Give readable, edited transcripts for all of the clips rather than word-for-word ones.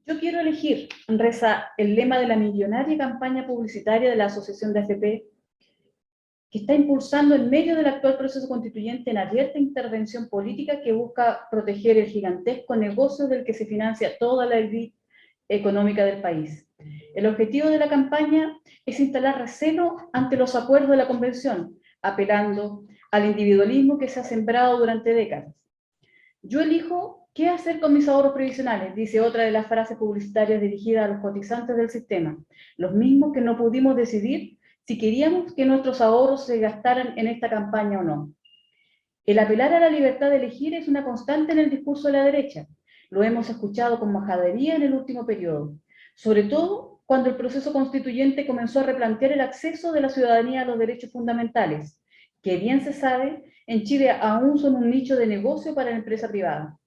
Yo quiero elegir, reza el lema de la millonaria campaña publicitaria de la Asociación de AFP, que está impulsando en medio del actual proceso constituyente en abierta intervención política que busca proteger el gigantesco negocio del que se financia toda la élite económica del país. El objetivo de la campaña es instalar recelo ante los acuerdos de la Convención, apelando al individualismo que se ha sembrado durante décadas. Yo elijo qué hacer con mis ahorros previsionales, dice otra de las frases publicitarias dirigidas a los cotizantes del sistema, los mismos que no pudimos decidir si queríamos que nuestros ahorros se gastaran en esta campaña o no. El apelar a la libertad de elegir es una constante en el discurso de la derecha. Lo hemos escuchado con majadería en el último periodo, sobre todo cuando el proceso constituyente comenzó a replantear el acceso de la ciudadanía a los derechos fundamentales, que bien se sabe, en Chile aún son un nicho de negocio para la empresa privada.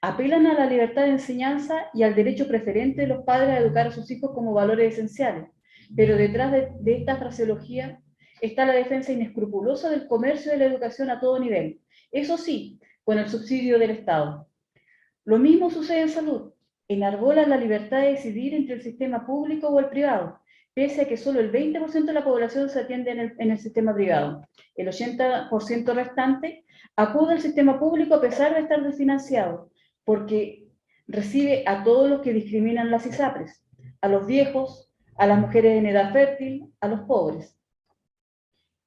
Apelan a la libertad de enseñanza y al derecho preferente de los padres a educar a sus hijos como valores esenciales, pero detrás de esta fraseología está la defensa inescrupulosa del comercio y de la educación a todo nivel, eso sí, con el subsidio del Estado. Lo mismo sucede en salud. Enarbolan la libertad de decidir entre el sistema público o el privado, pese a que solo el 20% de la población se atiende en el sistema privado. El 80% restante acude al sistema público a pesar de estar desfinanciado, porque recibe a todos los que discriminan las ISAPRES, a los viejos, a las mujeres en edad fértil, a los pobres.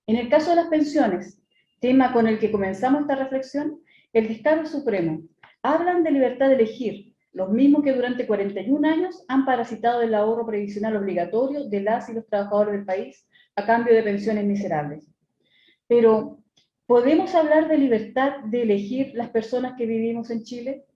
En el caso de las pensiones, tema con el que comenzamos esta reflexión, el descaro supremo. Hablan de libertad de elegir, los mismos que durante 41 años han parasitado el ahorro previsional obligatorio de las y los trabajadores del país a cambio de pensiones miserables. Pero, ¿podemos hablar de libertad de elegir las personas que vivimos en Chile?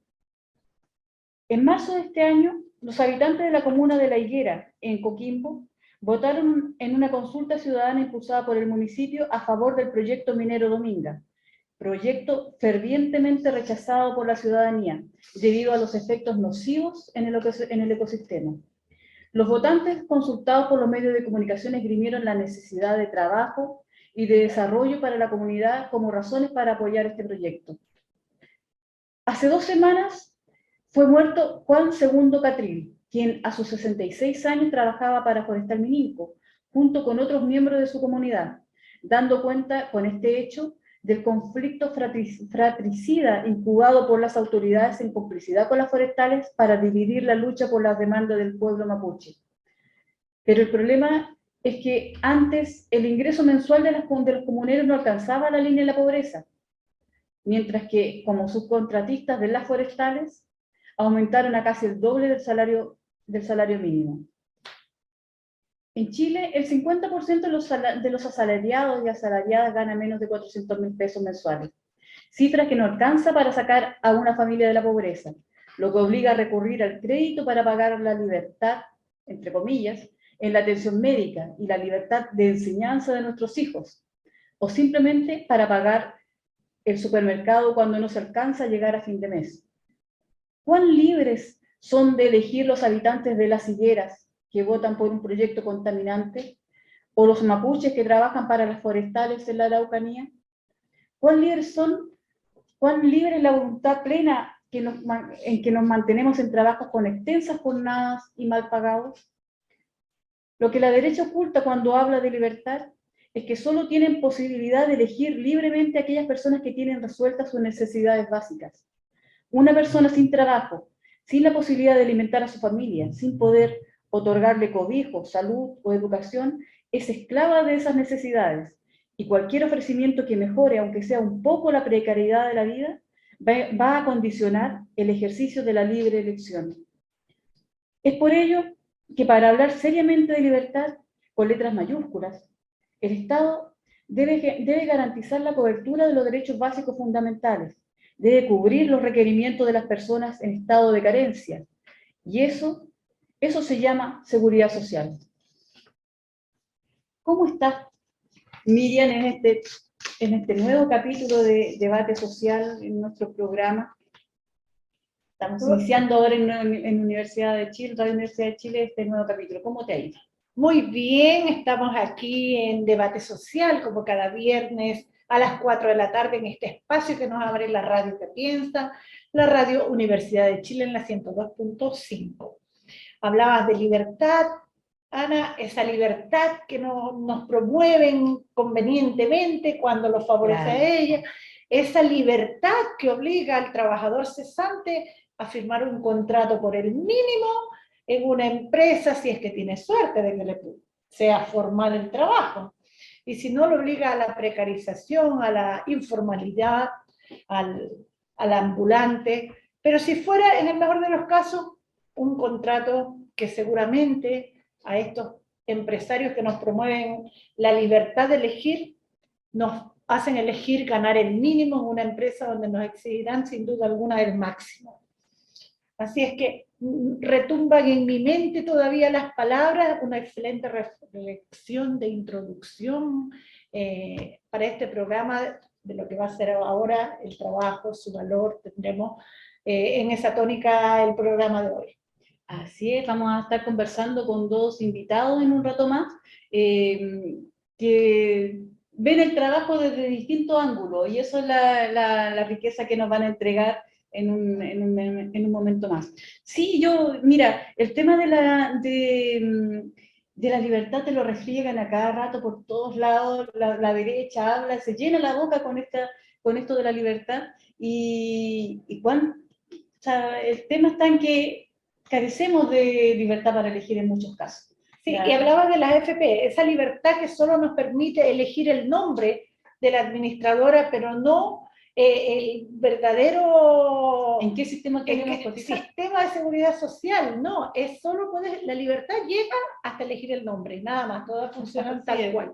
En marzo de este año, los habitantes de la comuna de La Higuera, en Coquimbo, votaron en una consulta ciudadana impulsada por el municipio a favor del proyecto minero Dominga, proyecto fervientemente rechazado por la ciudadanía debido a los efectos nocivos en el ecosistema. Los votantes consultados por los medios de comunicación esgrimieron la necesidad de trabajo y de desarrollo para la comunidad como razones para apoyar este proyecto. Hace 2 semanas fue muerto Juan II Catril, quien a sus 66 años trabajaba para Forestal Mininco, junto con otros miembros de su comunidad, dando cuenta con este hecho del conflicto fratricida incubado por las autoridades en complicidad con las forestales para dividir la lucha por las demandas del pueblo mapuche. Pero el problema es que antes el ingreso mensual de los comuneros no alcanzaba la línea de la pobreza, mientras que como subcontratistas de las forestales aumentaron a casi el doble del salario mínimo. En Chile, el 50% de los asalariados y asalariadas gana menos de 400.000 pesos mensuales, cifras que no alcanza para sacar a una familia de la pobreza, lo que obliga a recurrir al crédito para pagar la libertad, entre comillas, en la atención médica y la libertad de enseñanza de nuestros hijos, o simplemente para pagar el supermercado cuando no se alcanza a llegar a fin de mes. ¿Cuán libres son de elegir los habitantes de las higueras que votan por un proyecto contaminante, o los mapuches que trabajan para las forestales en la Araucanía? ¿Cuán libre es la voluntad plena en que nos mantenemos en trabajos con extensas jornadas y mal pagados? Lo que la derecha oculta cuando habla de libertad es que solo tienen posibilidad de elegir libremente a aquellas personas que tienen resueltas sus necesidades básicas. Una persona sin trabajo, sin la posibilidad de alimentar a su familia, sin poder otorgarle cobijo, salud o educación, es esclava de esas necesidades, y cualquier ofrecimiento que mejore, aunque sea un poco, la precariedad de la vida, va a condicionar el ejercicio de la libre elección. Es por ello que para hablar seriamente de libertad, con letras mayúsculas, el Estado debe garantizar la cobertura de los derechos básicos fundamentales, debe cubrir los requerimientos de las personas en estado de carencia, y eso se llama seguridad social. ¿Cómo está Miriam en este nuevo capítulo de debate social en nuestro programa? Estamos iniciando ahora en Universidad de Chile, Radio Universidad de Chile, este nuevo capítulo. ¿Cómo te ha ido? Muy bien, estamos aquí en Debate Social, como cada viernes a las 4 de la tarde, en este espacio que nos abre la radio que piensa, la Radio Universidad de Chile en la 102.5. Hablabas de libertad, Ana, esa libertad que nos promueven convenientemente cuando los favorece Claro. a ella, esa libertad que obliga al trabajador cesante a firmar un contrato por el mínimo en una empresa, si es que tiene suerte de que le sea formal el trabajo. Y si no, lo obliga a la precarización, a la informalidad, al ambulante. Pero si fuera, en el mejor de los casos, un contrato que seguramente a estos empresarios que nos promueven la libertad de elegir, nos hacen elegir ganar el mínimo en una empresa donde nos exigirán sin duda alguna el máximo. Así es que retumban en mi mente todavía las palabras, una excelente reflexión de introducción para este programa de lo que va a ser ahora el trabajo, su valor. Tendremos en esa tónica el programa de hoy. Así es, vamos a estar conversando con dos invitados en un rato más, que ven el trabajo desde distintos ángulos, y eso es la riqueza que nos van a entregar en un momento más. Sí, mira, el tema de la libertad te lo refriegan a cada rato por todos lados, la derecha habla, se llena la boca con esto de la libertad, o sea, el tema está en que carecemos de libertad para elegir en muchos casos. Sí, y hablaba de la AFP, esa libertad que solo nos permite elegir el nombre de la administradora, pero no el verdadero... ¿En qué sistema queremos cotizar? Sistema de seguridad social, no, es solo la libertad llega hasta elegir el nombre, nada más, todas funcionan tal cual.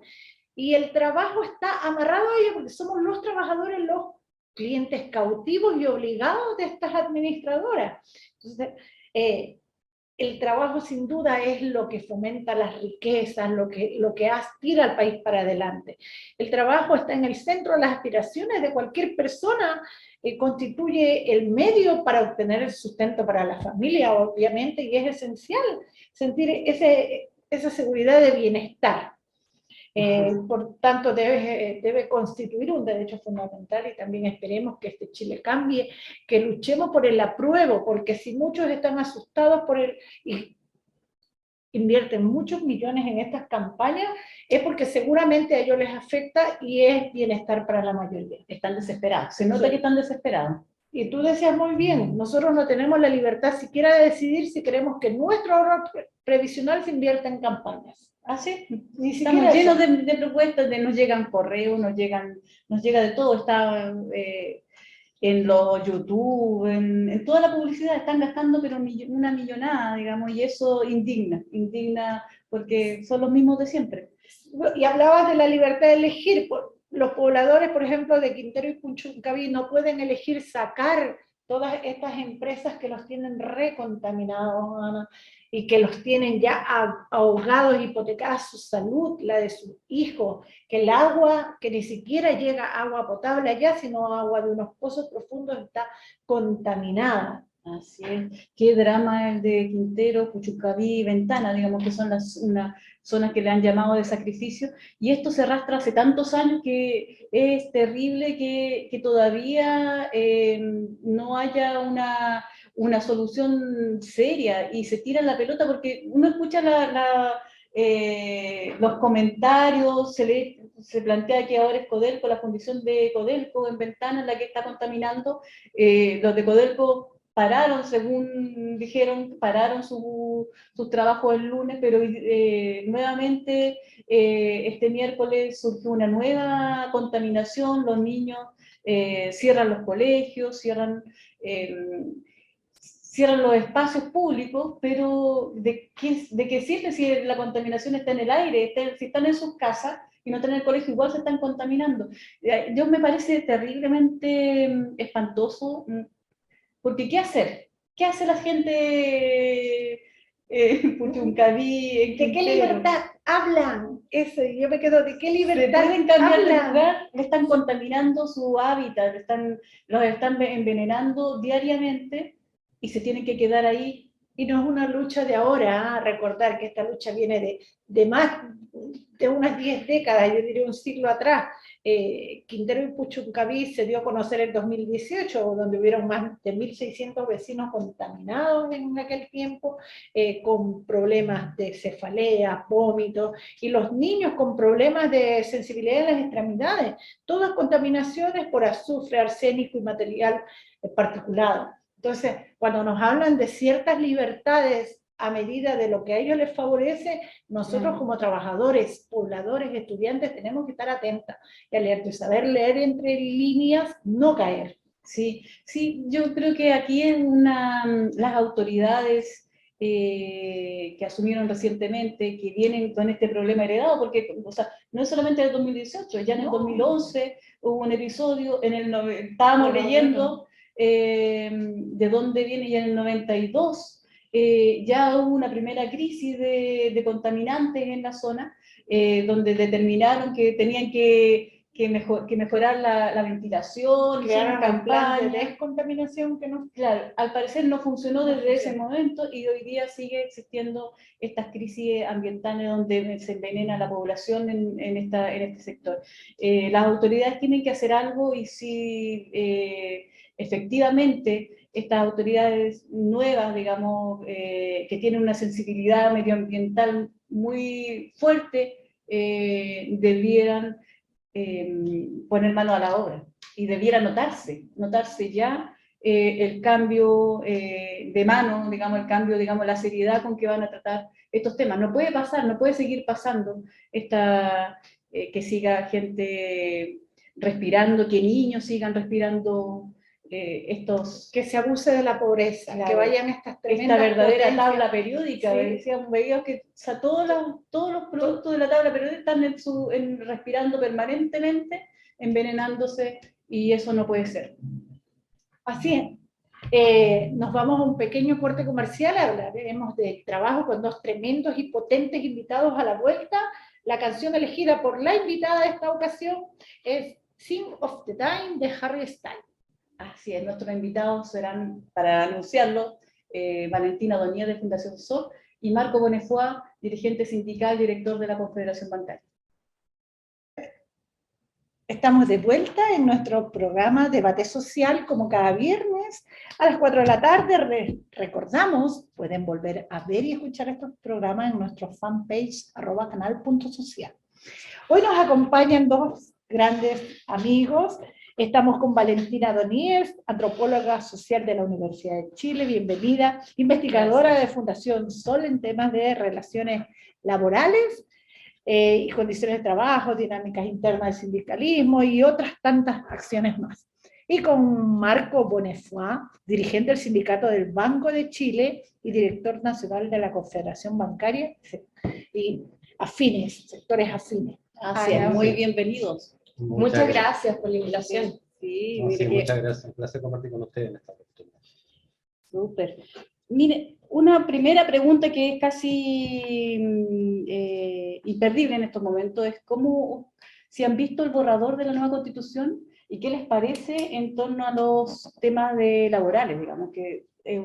Y el trabajo está amarrado a ello porque somos los trabajadores, los clientes cautivos y obligados de estas administradoras. Entonces, el trabajo sin duda es lo que fomenta las riquezas, lo que aspira al país para adelante. El trabajo está en el centro de las aspiraciones de cualquier persona, constituye el medio para obtener el sustento para la familia, obviamente, y es esencial sentir esa seguridad de bienestar. Por tanto, debe constituir un derecho fundamental, y también esperemos que este Chile cambie, que luchemos por el apruebo, porque si muchos están asustados y invierten muchos millones en estas campañas, es porque seguramente a ellos les afecta y es bienestar para la mayoría. Están desesperados, se nota que están desesperados. Y tú decías muy bien, nosotros no tenemos la libertad siquiera de decidir si queremos que nuestro ahorro previsional se invierta en campañas. ¿Así? Estamos llenos de propuestas, nos llegan correos, nos llega de todo, está en los YouTube, en toda la publicidad están gastando pero una millonada, digamos, y eso indigna porque son los mismos de siempre. Y hablabas de la libertad de elegir, los pobladores, por ejemplo, de Quintero y Puchuncaví no pueden elegir sacar todas estas empresas que los tienen recontaminados, Ana, y que los tienen ya ahogados, hipotecadas su salud, la de sus hijos, que el agua, que ni siquiera llega agua potable allá, sino agua de unos pozos profundos, está contaminada. Así es. Qué drama el de Quintero, Puchuncaví y Ventana, digamos que son unas zonas que le han llamado de sacrificio, y esto se arrastra hace tantos años que es terrible que todavía no haya una solución seria, y se tira la pelota porque uno escucha los comentarios, se plantea que ahora es Codelco, la condición de Codelco en Ventana la que está contaminando. Los de Codelco pararon, según dijeron, pararon su trabajo el lunes, pero nuevamente este miércoles surgió una nueva contaminación, los niños cierran los colegios, cierran los espacios públicos, pero ¿de qué sirve si la contaminación está en el aire? Si están en sus casas y no están en el colegio, igual se están contaminando. Yo me parece terriblemente espantoso, porque ¿qué hacer? ¿Qué hace la gente Puchuncaví? ¿De qué libertad hablan? Eso, yo me quedo, ¿de qué libertad pueden cambiar de lugar? Le están contaminando su hábitat, los están envenenando diariamente, y se tienen que quedar ahí. Y no es una lucha de ahora, recordar que esta lucha viene de más de unas 10 décadas, yo diría un siglo atrás. Quintero y Puchuncaví se dio a conocer en 2018, donde hubieron más de 1.600 vecinos contaminados en aquel tiempo, con problemas de cefalea, vómitos, y los niños con problemas de sensibilidad en las extremidades, todas contaminaciones por azufre, arsénico y material particulado. Entonces, cuando nos hablan de ciertas libertades a medida de lo que a ellos les favorece, nosotros como trabajadores, pobladores, estudiantes, tenemos que estar atentos y alertas, saber leer entre líneas, no caer. Sí, sí, yo creo que aquí las autoridades que asumieron recientemente, que vienen con este problema heredado, porque o sea, no es solamente del 2018, ya en el 2011 hubo un episodio, estábamos leyendo de dónde viene ya en el 92, ya hubo una primera crisis de contaminantes en la zona, donde determinaron que tenían que mejorar la ventilación, crearon hicieron un plan de campañas. descontaminación que no... Claro, al parecer no funcionó desde ese momento y hoy día sigue existiendo estas crisis ambientales donde se envenena la población en este sector. Las autoridades tienen que hacer algo y si efectivamente estas autoridades nuevas, digamos, que tienen una sensibilidad medioambiental muy fuerte, debieran poner mano a la obra y debiera notarse ya el cambio de mano, digamos, el cambio, digamos, la seriedad con que van a tratar estos temas. No puede pasar, no puede seguir pasando que siga gente respirando, que niños sigan respirando que se abuse de la pobreza, claro, que vayan estas tremendas esta verdadera potencias. tabla periódica, sí. Veíamos que o sea, todos los productos de la tabla periódica están respirando permanentemente, envenenándose, y eso no puede ser. Así es. Nos vamos a un pequeño corte comercial, hablaremos de trabajo con dos tremendos y potentes invitados a la vuelta. La canción elegida por la invitada de esta ocasión es Sing of the Time de Harry Styles. Así es, nuestros invitados serán, para anunciarlo, Valentina Doñé de Fundación SOC y Marco Bonnefoy, dirigente sindical, director de la Confederación Bancaria. Estamos de vuelta en nuestro programa Debate Social, como cada viernes a las 4 de la tarde. Recordamos, pueden volver a ver y escuchar estos programas en nuestro fanpage @canal.social. Hoy nos acompañan dos grandes amigos. Estamos con Valentina Doníez, antropóloga social de la Universidad de Chile, bienvenida, investigadora de Fundación Sol en temas de relaciones laborales y condiciones de trabajo, dinámicas internas del sindicalismo y otras tantas acciones más. Y con Marco Bonnefoy, dirigente del Sindicato del Banco de Chile y director nacional de la Confederación Bancaria y afines, sectores afines. Así es, muy bienvenidos. Muchas gracias por la invitación. Sí, no, sí, muchas gracias. Un placer compartir con ustedes en esta oportunidad. Súper. Mire, una primera pregunta que es casi imperdible en estos momentos es si han visto el borrador de la nueva Constitución y qué les parece en torno a los temas laborales, digamos, que es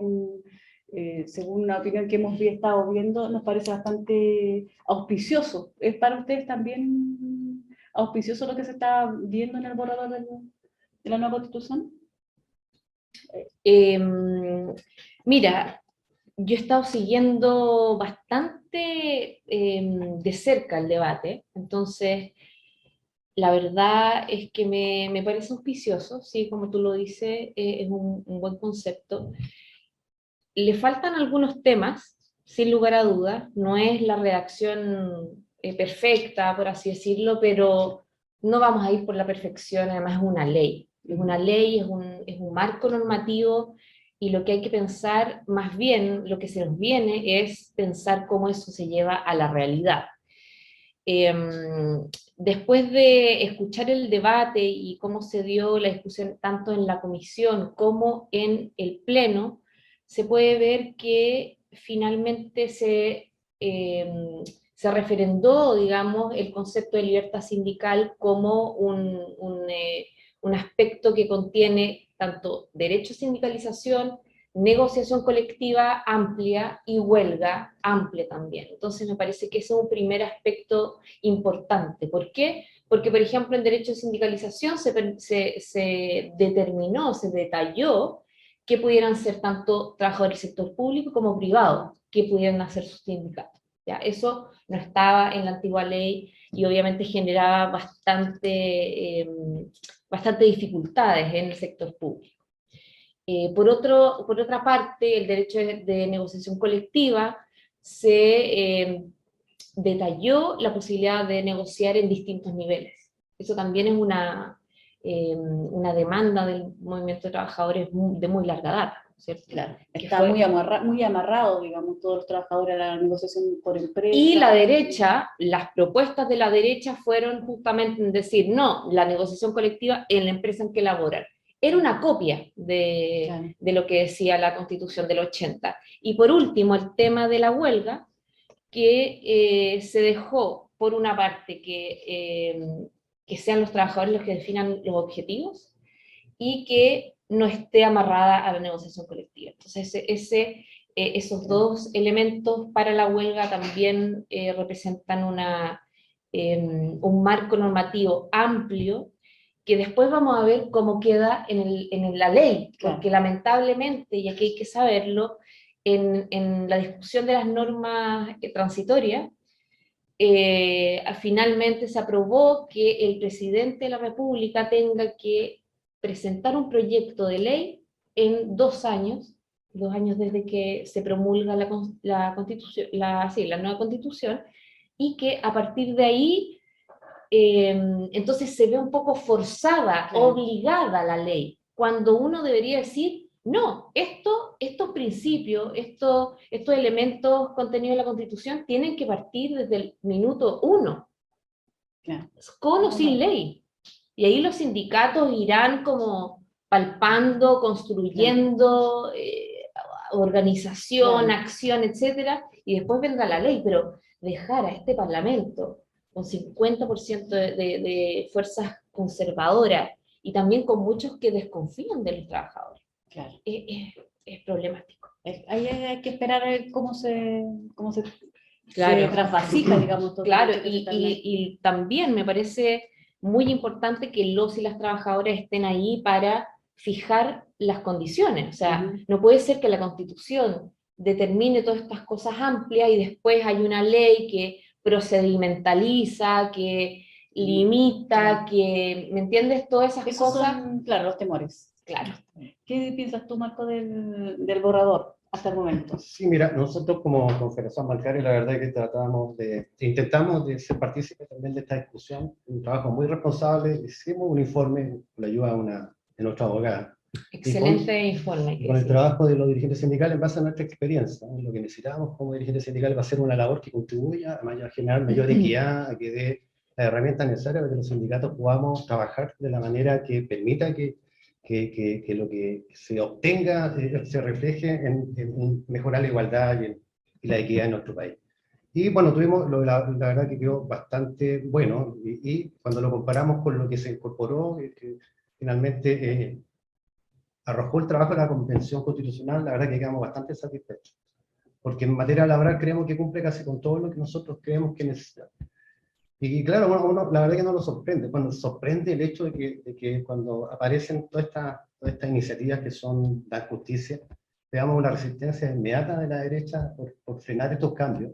según una opinión que hemos estado viendo, nos parece bastante auspicioso. ¿Es para ustedes también auspicioso lo que se está viendo en el borrador de la nueva Constitución? Mira, yo he estado siguiendo bastante de cerca el debate, entonces la verdad es que me parece auspicioso, sí, como tú lo dices, es un buen concepto. Le faltan algunos temas, sin lugar a dudas, no es la redacción perfecta, por así decirlo, pero no vamos a ir por la perfección, además es una ley, es un marco normativo, y lo que hay que pensar, más bien, lo que se nos viene es pensar cómo eso se lleva a la realidad. Después de escuchar el debate y cómo se dio la discusión tanto en la comisión como en el pleno, se puede ver que finalmente se referendó, digamos, el concepto de libertad sindical como un aspecto que contiene tanto derecho a sindicalización, negociación colectiva amplia y huelga amplia también. Entonces me parece que ese es un primer aspecto importante. ¿Por qué? Porque, por ejemplo, en derecho de sindicalización se determinó, se detalló que pudieran ser tanto trabajadores del sector público como privado, que pudieran hacer sus sindicatos. ¿Ya? Eso no estaba en la antigua ley y obviamente generaba bastante dificultades en el sector público. Por otra parte, el derecho de negociación colectiva se detalló la posibilidad de negociar en distintos niveles. Eso también es una demanda del movimiento de trabajadores de muy larga data, ¿cierto? Claro, Que está fue- muy amarrado, digamos, todos los trabajadores a la negociación por empresa. Y la derecha, las propuestas de la derecha fueron justamente en decir, no, la negociación colectiva en la empresa en que laboran. Era una copia Claro. de lo que decía la Constitución del 80. Y por último, el tema de la huelga, que se dejó, por una parte, que sean los trabajadores los que definan los objetivos y que no esté amarrada a la negociación colectiva. Entonces, esos dos elementos para la huelga también representan un marco normativo amplio que después vamos a ver cómo queda en la ley, porque lamentablemente, y aquí hay que saberlo, en la discusión de las normas transitorias, finalmente se aprobó que el presidente de la República tenga que presentar un proyecto de ley en 2 años desde que se promulga la constitución, la nueva constitución, y que a partir de ahí, entonces se ve un poco forzada, obligada la ley, cuando uno debería decir, no, estos principios, estos elementos contenidos en la Constitución tienen que partir desde el minuto 1, con o sin ley. Y ahí los sindicatos irán como palpando, construyendo organización, acción, etcétera, y después vendrá la ley, pero dejar a este Parlamento con 50% de fuerzas conservadoras y también con muchos que desconfían de los trabajadores. Es problemático. Ahí hay que esperar a ver cómo se Claro. trasvasita, digamos. Claro, y también me parece muy importante que los y las trabajadoras estén ahí para fijar las condiciones. O sea, no puede ser que la Constitución determine todas estas cosas amplias y después hay una ley que procedimentaliza, que limita, que, ¿me entiendes? Todas esas cosas. Son, claro, los temores. Claro. ¿Qué piensas tú, Marco, del borrador hasta el momento? Sí, mira, nosotros como Confederación Bancaria, la verdad es que intentamos de ser partícipes también de esta discusión, un trabajo muy responsable, hicimos un informe con la ayuda de nuestra abogada. Excelente informe. Con el trabajo de los dirigentes sindicales en base a nuestra experiencia, lo que necesitamos como dirigentes sindicales va a ser una labor que contribuya a generar mayor equidad, a que dé las herramientas necesarias para que los sindicatos podamos trabajar de la manera que permita que lo que se obtenga se refleje en mejorar la igualdad y la equidad en nuestro país. Y bueno, tuvimos, la verdad que quedó bastante bueno, y cuando lo comparamos con lo que se incorporó, finalmente arrojó el trabajo de la Convención Constitucional, la verdad que quedamos bastante satisfechos. Porque en materia laboral creemos que cumple casi con todo lo que nosotros creemos que necesitamos. Y claro, la verdad que no lo sorprende. Cuando sorprende el hecho de que cuando aparecen todas estas iniciativas que son dar justicia, veamos una resistencia inmediata de la derecha por frenar estos cambios.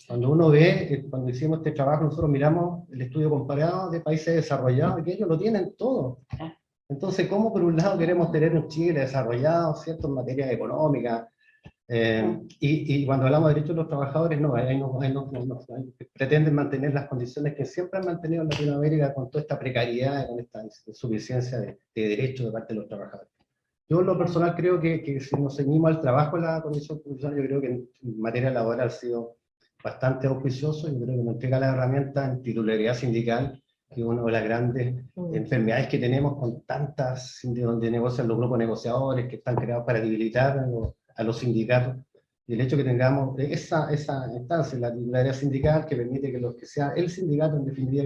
Cuando uno ve, cuando hicimos este trabajo, nosotros miramos el estudio comparado de países desarrollados, que ellos lo tienen todo. Entonces, ¿cómo por un lado queremos tener un Chile desarrollado, ¿cierto?, en materia económica? Y cuando hablamos de derechos de los trabajadores, pretenden mantener las condiciones que siempre han mantenido en Latinoamérica con toda esta precariedad, con esta insuficiencia de derechos de parte de los trabajadores. Yo en lo personal creo que si nos ceñimos al trabajo de la Comisión Constitucional, yo creo que en materia laboral ha sido bastante auspicioso, yo creo que nos entrega la herramienta en titularidad sindical, que es una de las grandes enfermedades que tenemos con tantas, donde negocian los grupos negociadores que están creados para debilitar a los sindicatos, y el hecho de que tengamos esa instancia, la titularidad sindical, que permite que sea el sindicato, en definitiva,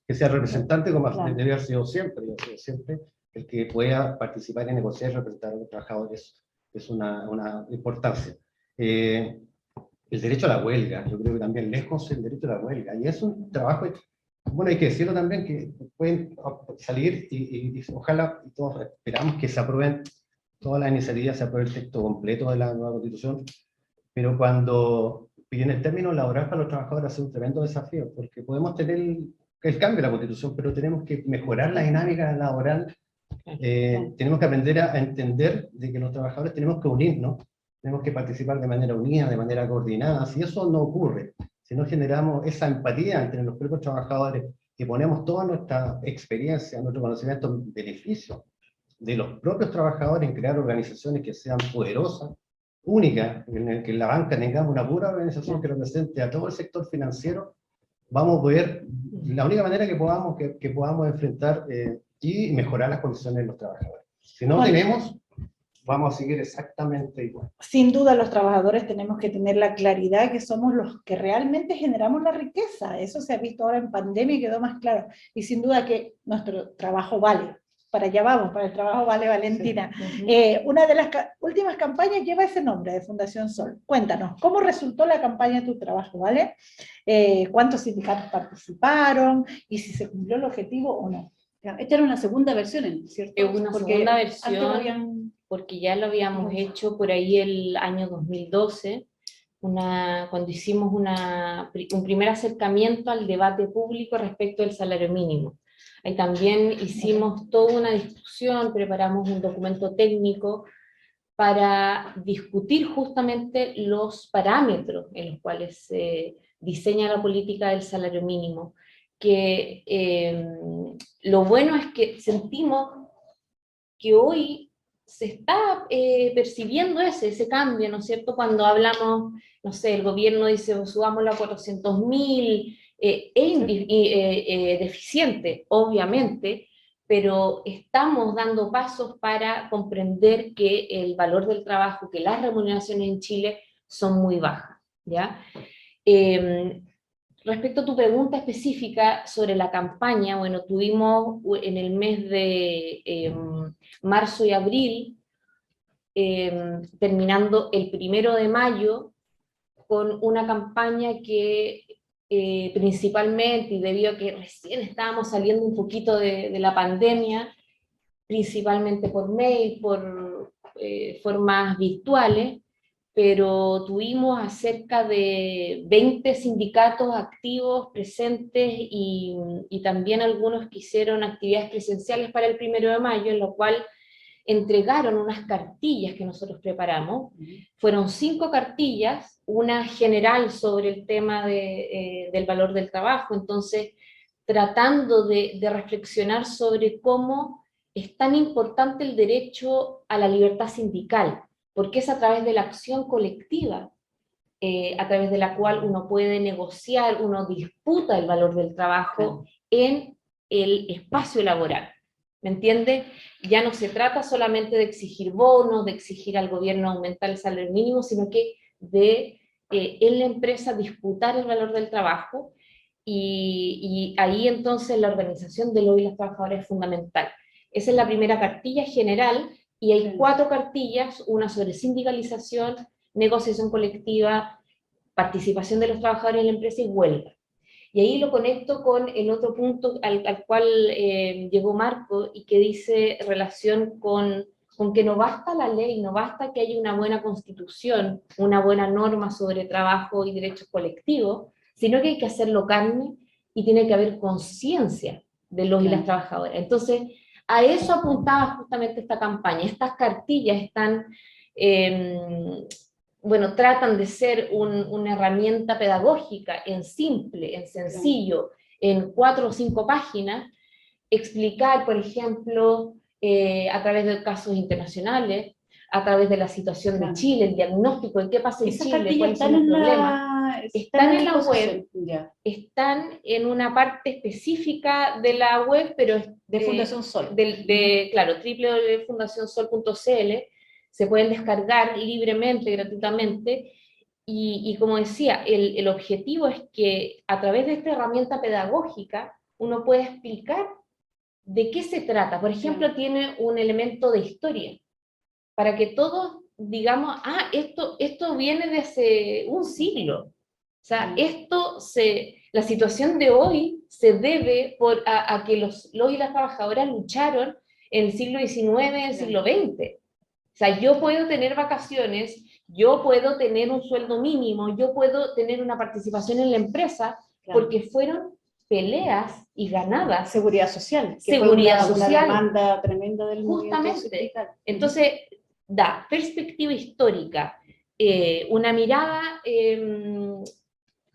que sea representante, como debe haber sido siempre, el que pueda participar y negociar y representar a los trabajadores, es una importancia. El derecho a la huelga, yo creo que también lejos el derecho a la huelga, y es un trabajo Bueno, hay que decirlo también que pueden salir y ojalá y todos esperamos que se aprueben todas las iniciativas, se apruebe el texto completo de la nueva Constitución, pero y en el término laboral para los trabajadores es un tremendo desafío, porque podemos tener el cambio de la Constitución, pero tenemos que mejorar la dinámica laboral. Tenemos que aprender a entender de que los trabajadores tenemos que unirnos, tenemos que participar de manera unida, de manera coordinada. Si eso no ocurre, si no generamos esa empatía entre los propios trabajadores y ponemos toda nuestra experiencia, nuestro conocimiento en beneficio de los propios trabajadores en crear organizaciones que sean poderosas, únicas, en el que en la banca tengamos una pura organización que represente a todo el sector financiero, vamos a poder, la única manera que podamos enfrentar y mejorar las condiciones de los trabajadores. Si no tenemos, vamos a seguir exactamente igual. Sin duda los trabajadores tenemos que tener la claridad que somos los que realmente generamos la riqueza. Eso se ha visto ahora en pandemia y quedó más claro. Y sin duda que nuestro trabajo vale. Para allá vamos, para el trabajo vale, Valentina. Sí. Una de las últimas campañas lleva ese nombre, de Fundación Sol. Cuéntanos, ¿cómo resultó la campaña Tu Trabajo Vale? ¿Cuántos sindicatos participaron? ¿Y si se cumplió el objetivo o no? Esta era una segunda versión, ¿cierto? Es una Porque segunda antes lo versión, habían- porque ya lo habíamos hecho por ahí el año 2012, cuando hicimos un primer acercamiento al debate público respecto del salario mínimo. Ahí también hicimos toda una discusión, preparamos un documento técnico para discutir justamente los parámetros en los cuales se diseña la política del salario mínimo, que lo bueno es que sentimos que hoy se está percibiendo ese cambio, ¿no es cierto? Cuando hablamos, no sé, el gobierno dice, subámoslo a 400.000, es deficiente, obviamente, pero estamos dando pasos para comprender que el valor del trabajo, que las remuneraciones en Chile son muy bajas, ¿ya? Respecto a tu pregunta específica sobre la campaña, bueno, tuvimos en el mes de marzo y abril, terminando el 1 de mayo, con una campaña que principalmente, y debido a que recién estábamos saliendo un poquito de la pandemia, principalmente por mail, por formas virtuales, pero tuvimos a cerca de 20 sindicatos activos presentes y también algunos que hicieron actividades presenciales para el 1 de mayo, en lo cual entregaron unas cartillas que nosotros preparamos. Fueron 5 cartillas, una general sobre el tema del valor del trabajo, entonces tratando de reflexionar sobre cómo es tan importante el derecho a la libertad sindical, porque es a través de la acción colectiva, a través de la cual uno puede negociar, uno disputa el valor del trabajo en el espacio laboral. ¿Me entiende? Ya no se trata solamente de exigir bonos, de exigir al gobierno aumentar el salario mínimo, sino que de en la empresa disputar el valor del trabajo, y ahí entonces la organización de los y las trabajadoras es fundamental. Esa es la primera cartilla general, y hay 4 cartillas, una sobre sindicalización, negociación colectiva, participación de los trabajadores en la empresa y huelga. Y ahí lo conecto con el otro punto al cual llegó Marco, y que dice relación con que no basta la ley, no basta que haya una buena constitución, una buena norma sobre trabajo y derechos colectivos, sino que hay que hacerlo carne y tiene que haber conciencia de los y las trabajadoras. Entonces, a eso apuntaba justamente esta campaña. Estas cartillas están, bueno, tratan de ser una herramienta pedagógica en simple, en sencillo, en 4 o 5 páginas, explicar, por ejemplo, a través de casos internacionales, a través de la situación de Chile, el diagnóstico de qué pasa en Chile, cuáles son los problemas. Están en la web, están en una parte específica de la web, pero de Fundación Sol. Claro, www.fundacionsol.cl, se pueden descargar libremente, gratuitamente, y como decía, el objetivo es que a través de esta herramienta pedagógica uno puede explicar de qué se trata. Por ejemplo, tiene un elemento de historia, para que todos digamos, esto viene de hace un siglo. O sea, la situación de hoy se debe a que los y las trabajadoras lucharon en el siglo XIX, en el siglo XX. O sea, yo puedo tener vacaciones, yo puedo tener un sueldo mínimo, yo puedo tener una participación en la empresa, porque fueron peleas y ganadas. Seguridad social. Seguridad fue una social. demanda tremenda del movimiento Justamente. sindical. Entonces, da perspectiva histórica, una mirada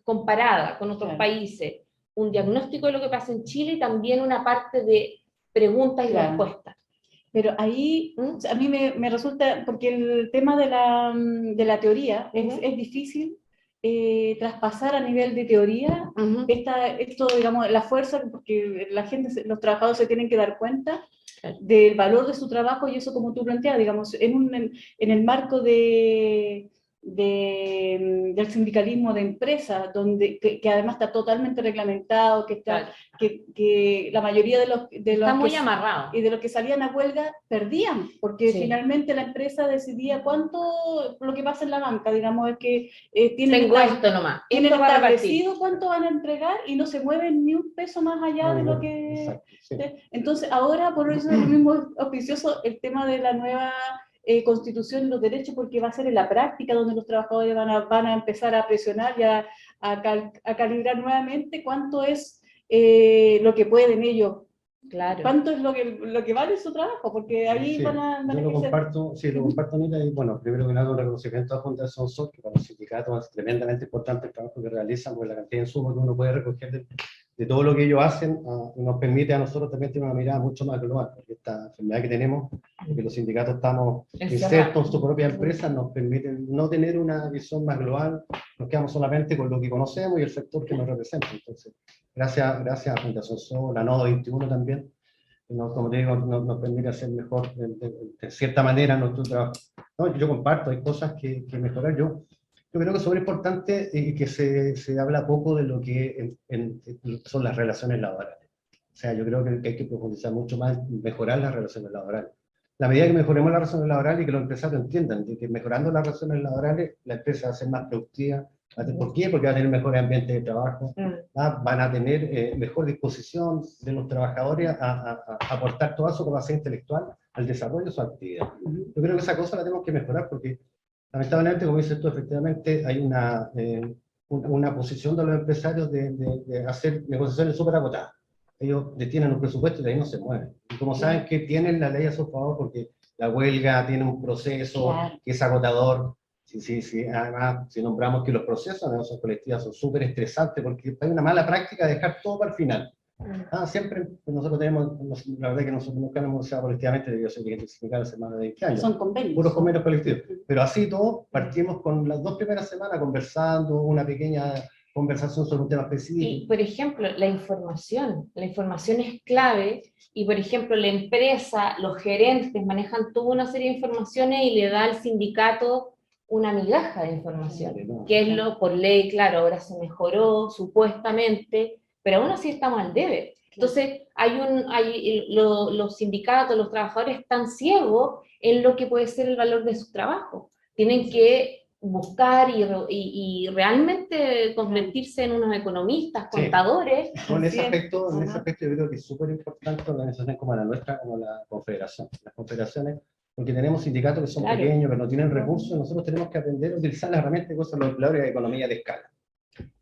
comparada con otros países, un diagnóstico de lo que pasa en Chile y también una parte de preguntas y respuestas. Pero ahí a mí me resulta, porque el tema de la teoría es difícil traspasar a nivel de teoría esto, digamos, la fuerza, porque la gente, los trabajadores se tienen que dar cuenta del valor de su trabajo, y eso, como tú planteas, digamos, en el marco del sindicalismo de empresas, que además está totalmente reglamentado, que la mayoría de los está muy amarrado, y de los que salían a huelga perdían, porque finalmente la empresa decidía cuánto, lo que pasa en la banca, digamos, es que tienen establecido cuánto van a entregar y no se mueven ni un peso más allá de lo que... Exacto, sí. Entonces ahora, por eso es lo mismo auspicioso el tema de la nueva Constitución y los derechos, porque va a ser en la práctica donde los trabajadores van a empezar a presionar y a calibrar nuevamente cuánto es lo que pueden ellos. Claro. ¿Cuánto es lo que vale su trabajo? Porque ahí van a yo lo comparto, Nita, y bueno, primero que nada un reconocimiento a la Fundación SOS, que para los sindicatos es tremendamente importante el trabajo que realizan, porque la cantidad de insumos que uno puede recoger de todo lo que ellos hacen nos permite a nosotros también tener una mirada mucho más global, porque esta enfermedad que tenemos, porque los sindicatos estamos insertos en su propia empresa, nos permiten no tener una visión más global, nos quedamos solamente con lo que conocemos y el sector que nos representa. Entonces, gracias a Fundación SOS, la Nodo 21 también, como te digo, nos permite hacer mejor, de cierta manera, nuestro trabajo. No, yo comparto, hay cosas que mejorar. Yo creo que es súper importante y que se habla poco de lo que son las relaciones laborales. O sea, yo creo que hay que profundizar mucho más en mejorar las relaciones laborales. La medida que mejoremos las relaciones laborales y que los empresarios entiendan que mejorando las relaciones laborales, la empresa va a ser más productiva. ¿Por qué? Porque va a tener mejores ambientes de trabajo, van a tener mejor disposición de los trabajadores a aportar toda su capacidad intelectual al desarrollo de su actividad. Yo creo que esa cosa la tenemos que mejorar porque, lamentablemente, como dices tú, efectivamente hay una posición de los empresarios de hacer negociaciones súper agotadas. Ellos detienen un presupuesto y de ahí no se mueven. Y como saben que tienen la ley a su favor porque la huelga tiene un proceso que es agotador. Sí, además, si nombramos que los procesos de negociación colectiva son súper estresantes porque hay una mala práctica de dejar todo para el final. Siempre nosotros tenemos, la verdad que nosotros nunca nos hemos negociado colectivamente, yo soy dirigente sindical hace más de 20 años. Son convenios. Puros convenios colectivos. Pero así todo, partimos con las 2 primeras semanas conversando, una pequeña conversación sobre un tema específico. Y, por ejemplo, la información es clave, y, por ejemplo, la empresa, los gerentes manejan toda una serie de informaciones y le da al sindicato una migaja de información, que es por ley, claro, ahora se mejoró supuestamente, pero aún así estamos al debe. Entonces, los sindicatos, los trabajadores están ciegos en lo que puede ser el valor de su trabajo. Tienen que buscar y realmente convertirse en unos economistas, contadores. En ese aspecto yo creo que es súper importante organizaciones como la nuestra, como la Confederación. Las confederaciones, porque tenemos sindicatos que son pequeños, que no tienen recursos, nosotros tenemos que aprender a utilizar las herramientas que usan los empleadores de economía de escala.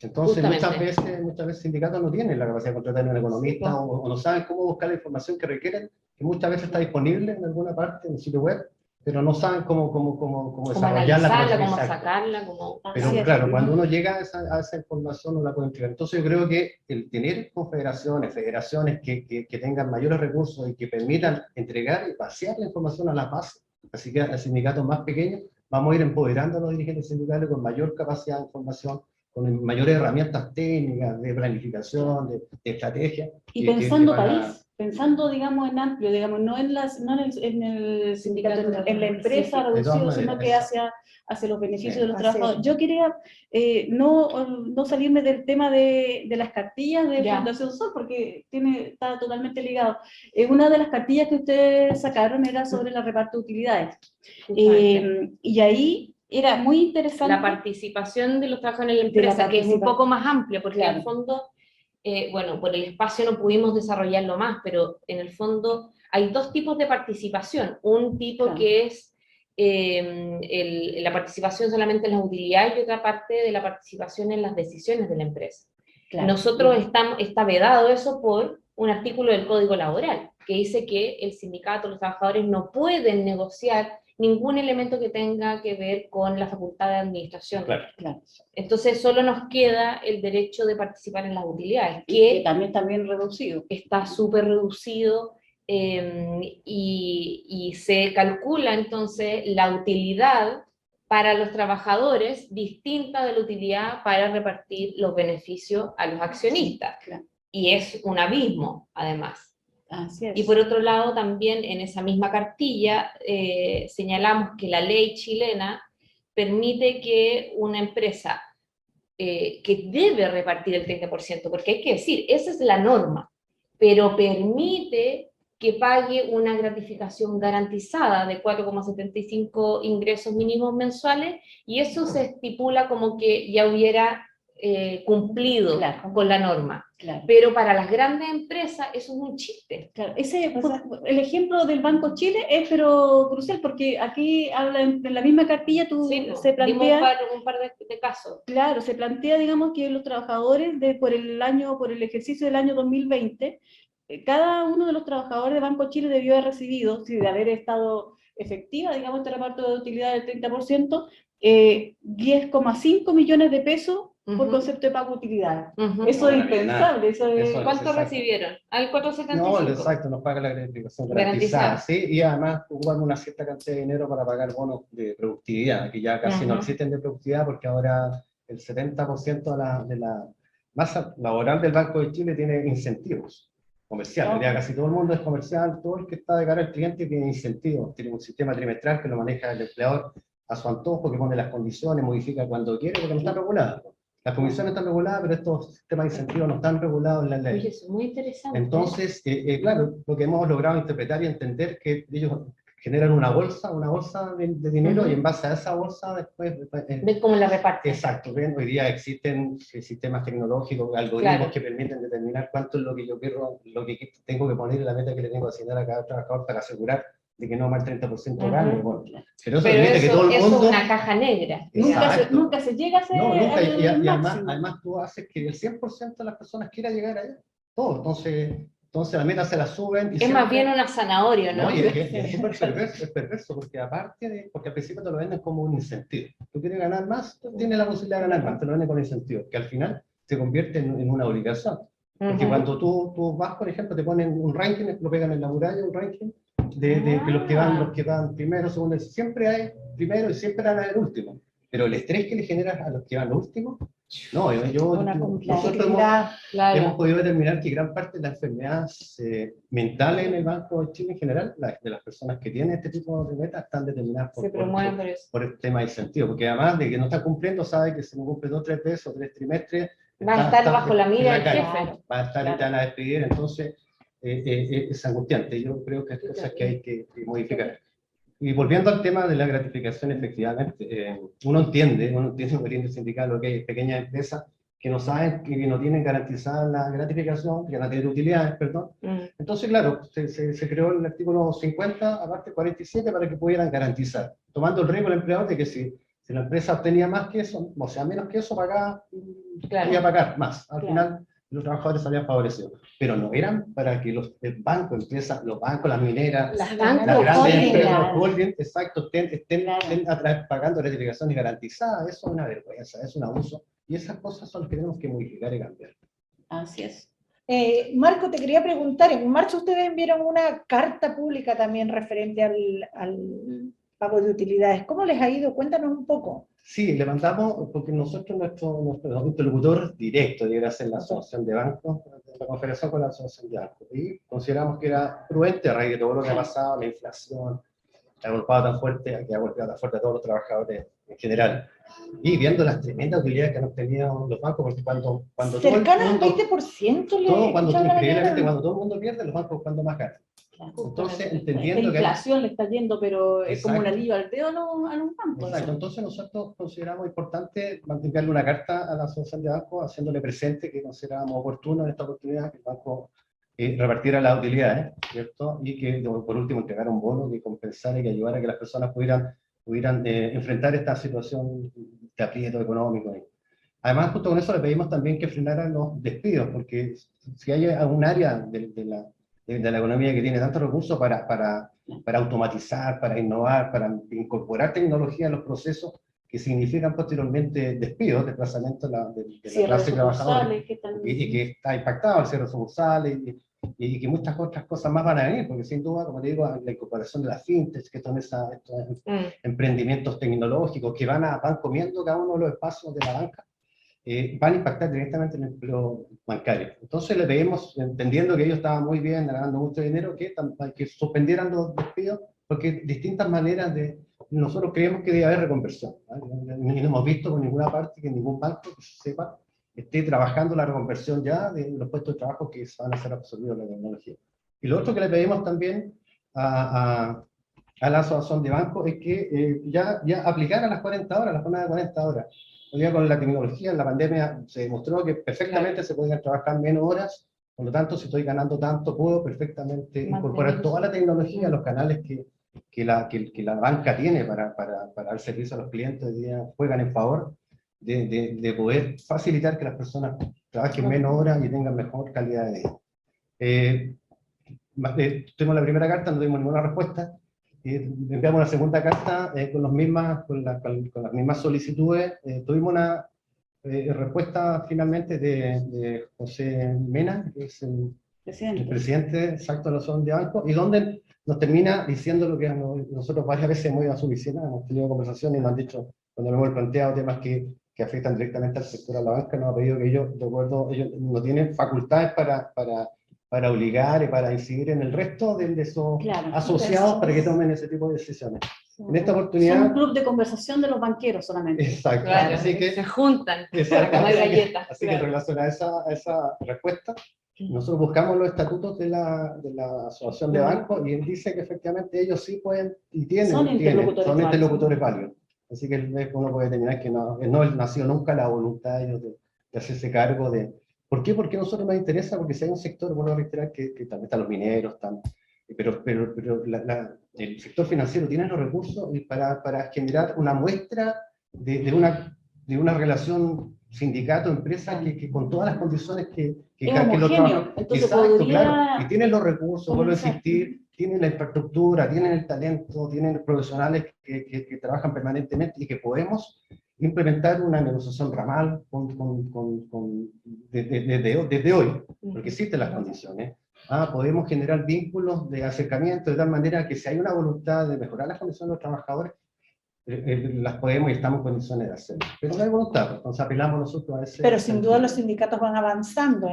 Entonces, muchas veces sindicatos no tienen la capacidad de contratar a un economista o no saben cómo buscar la información que requieren, que muchas veces está disponible en alguna parte en el sitio web, pero no saben cómo desarrollarla, cómo sacarla, Pero claro, cuando uno llega a esa información no la puede entregar. Entonces yo creo que el tener confederaciones, federaciones que tengan mayores recursos y que permitan entregar y pasear la información a la base, así que a sindicatos más pequeños, vamos a ir empoderando a los dirigentes sindicales con mayor capacidad de información, con mayores herramientas técnicas, de planificación, de estrategia. Y pensando pensando, digamos, en amplio, digamos, no en el sindicato, en la empresa reducido, sino que hacia los beneficios de los trabajadores. Yo quería no salirme del tema de las cartillas de Fundación SOS, porque está totalmente ligado. Una de las cartillas que ustedes sacaron era sobre la reparto de utilidades. Y ahí era muy interesante. La participación de los trabajadores en la empresa, que es un poco más amplia, porque en el fondo bueno, por el espacio no pudimos desarrollarlo más, pero en el fondo hay dos tipos de participación. Un tipo Claro. que es la participación solamente en las utilidades y otra parte de la participación en las decisiones de la empresa. Claro. Nosotros está vedado eso por un artículo del Código Laboral, que dice que el sindicato, los trabajadores no pueden negociar ningún elemento que tenga que ver con la facultad de administración. Claro. Claro. Entonces solo nos queda el derecho de participar en las utilidades, Que que también está bien reducido. está súper reducido, y se calcula entonces la utilidad para los trabajadores distinta de la utilidad para repartir los beneficios a los accionistas. Claro. Y es un abismo, además. Así es. Y por otro lado, también en esa misma cartilla señalamos que la ley chilena permite que una empresa que debe repartir el 30%, porque hay que decir, esa es la norma, pero permite que pague una gratificación garantizada de 4,75 ingresos mínimos mensuales, y eso se estipula como que ya hubiera cumplido Claro. con la norma. Claro. Pero para las grandes empresas eso es un chiste. Claro, el ejemplo del Banco Chile es pero crucial, porque aquí habla en la misma cartilla Sí, se plantea, dimos un par de casos. claro, se plantea, digamos, que los trabajadores por el ejercicio del año 2020, cada uno de los trabajadores de Banco Chile debió haber recibido, si de haber estado efectiva, digamos, este reparto de utilidad del 30%, 10,5 millones de pesos por concepto de pago de utilidad. Eso es impensable. ¿Cuánto recibieron? ¿Al 4,75? No, exacto, nos paga la gratificación garantizada, ¿sí? Y además ocupan una cierta cantidad de dinero para pagar bonos de productividad, que ya casi no existen de productividad, porque ahora el 70% de la masa laboral del Banco de Chile tiene incentivos comerciales. Ya casi todo el mundo es comercial, todo el que está de cara al cliente tiene incentivos, tiene un sistema trimestral que lo maneja el empleador a su antojo, que pone las condiciones, modifica cuando quiere, porque no está regulado. Las comisiones están reguladas, pero estos sistemas de incentivos no están regulados en la ley. Oye, eso es muy interesante. Entonces, claro, lo que hemos logrado interpretar y entender que ellos generan una bolsa de dinero, y en base a esa bolsa después... ¿Ves cómo la reparten? Exacto, ¿ven? Hoy día existen sistemas tecnológicos, algoritmos que permiten determinar cuánto es lo que yo quiero, lo que tengo que poner en la meta que le tengo que asignar a cada trabajador para asegurar de que no más el 30% gane. Bueno, pero eso permite que todo el mundo... es una caja negra. Nunca se llega a ser y además tú haces que el 100% de las personas quiera llegar allá. Todo. Entonces la meta se la suben. Y es más bien una zanahoria, ¿no? Y es súper perverso, es perverso, porque porque al principio te lo venden como un incentivo. Tú quieres ganar más, tú tienes la posibilidad de ganar más, te lo venden con incentivo, que al final se convierte en una obligación. Porque cuando tú vas, por ejemplo, te ponen un ranking, lo pegan en la muralla, un ranking de los que van primero, segundo, siempre hay primero y siempre van a haber último. Pero el estrés que le generas a los que van últimos, no, nosotros hemos podido determinar que gran parte de las enfermedades mentales en el Banco de Chile en general, de las personas que tienen este tipo de metas, están determinadas por el tema del sentido, porque además de que no está cumpliendo, sabe que si no cumple 2 o 3 veces o 3 trimestres, va a estar bajo la mira del jefe. Va a estar y te van a despedir, entonces es angustiante. Yo creo que hay cosas que hay que modificar. Y volviendo al tema de la gratificación, efectivamente, uno entiende en el oriente sindical lo que hay pequeñas empresas que no saben, que no tienen garantizada la gratificación, que no tienen utilidades, perdón. Entonces, claro, se creó el artículo 50, aparte 47, para que pudieran garantizar, tomando el riesgo del empleador de que si la empresa obtenía más que eso, o sea, menos que eso, pagaba, iba a pagar más. Al final, los trabajadores salían favorecidos, pero no eran para que los bancos, los bancos, las mineras, las grandes empresas, los holdings, exacto, estén pagando gratificaciones garantizadas. Eso es una vergüenza, es un abuso, y esas cosas son las que tenemos que modificar y cambiar. Así es. Marco, te quería preguntar, en marzo ustedes enviaron una carta pública también referente al pago de utilidades. ¿Cómo les ha ido? Cuéntanos un poco. Sí, le mandamos, porque nosotros, nuestro interlocutor directo debería ser la asociación de bancos, la confederación con la asociación de bancos, y consideramos que era prudente a raíz de todo lo que ha pasado, la inflación, que ha golpeado tan fuerte a todos los trabajadores en general, y viendo las tremendas utilidades que han obtenido los bancos, porque cuando cercano al 20% cuando todo el mundo pierde, los bancos cuando más ganan. Entonces, La entendiendo que hay... inflación le está yendo, pero es como un Exacto. anillo al dedo a los bancos. Exacto, entonces nosotros consideramos importante mandarle una carta a la Asociación de Bancos haciéndole presente que consideramos oportuno en esta oportunidad que el banco repartiera las utilidades, ¿cierto? Y que por último entregara un bono que compensara y que ayudara a que las personas pudieran enfrentar esta situación de aprieto económico. Además, justo con eso le pedimos también que frenaran los despidos, porque si hay un área de la economía que tiene tantos recursos para automatizar, para innovar, para incorporar tecnología en los procesos que significan posteriormente despidos, desplazamiento de la clase trabajadora, y que está impactado el cierre de sucursales, y que muchas otras cosas más van a venir, porque sin duda, como te digo, la incorporación de las fintechs, que son estos emprendimientos tecnológicos que van comiendo cada uno de los espacios de la banca, van a impactar directamente en el empleo bancario. Entonces le pedimos, entendiendo que ellos estaban muy bien, ganando mucho dinero, que suspendieran los despidos, porque distintas maneras nosotros creemos que debe haber reconversión, ¿vale? No hemos visto por ninguna parte que ningún banco que se sepa esté trabajando la reconversión ya de los puestos de trabajo que van a ser absorbidos por la tecnología. Y lo otro que le pedimos también a la asociación de bancos es que ya aplicaran las 40 horas, la jornada de 40 horas. Hoy día con la tecnología, en la pandemia, se demostró que perfectamente se podían trabajar menos horas, por lo tanto, si estoy ganando tanto, puedo perfectamente incorporar toda la tecnología, los canales que la banca tiene para dar servicio a los clientes, hoy día juegan en favor de poder facilitar que las personas trabajen menos horas y tengan mejor calidad de vida. Tuvimos la primera carta, no tuvimos ninguna respuesta. Enviamos la segunda carta con las mismas solicitudes. Tuvimos una respuesta finalmente de José Mena, que es el presidente exacto de la Asociación de Bancos, y donde nos termina diciendo lo que nosotros varias veces hemos ido a su oficina, hemos tenido conversaciones y nos han dicho, cuando hemos planteado temas que afectan directamente al sector de la banca, nos ha pedido que ellos no tienen facultades para obligar y para incidir en el resto de esos asociados para que tomen ese tipo de decisiones. En esta oportunidad... Son un club de conversación de los banqueros solamente. Exacto. Claro, así que, se juntan para comer galletas. Así que en relación a esa respuesta, nosotros buscamos los estatutos de la Asociación de Bancos y él dice que efectivamente ellos sí pueden y son interlocutores válidos. Así que uno puede determinar que no ha sido nunca la voluntad de ellos de hacerse cargo de... ¿Por qué? Porque a nosotros nos interesa, porque si hay un sector, bueno, reiterar que también están los mineros, pero el sector financiero tiene los recursos para generar una muestra de una relación sindicato-empresa que con todas las condiciones que lo trabajan. Exacto, claro, y tienen los recursos, vuelvo a insistir, tienen la infraestructura, tienen el talento, tienen profesionales que trabajan permanentemente y que podemos implementar una negociación ramal desde hoy, porque existen las condiciones. Podemos generar vínculos de acercamiento de tal manera que si hay una voluntad de mejorar las condiciones de los trabajadores, las podemos y estamos en condiciones de hacerlo. Pero no hay voluntad, entonces apelamos nosotros a ese... Pero sin duda los sindicatos van avanzando.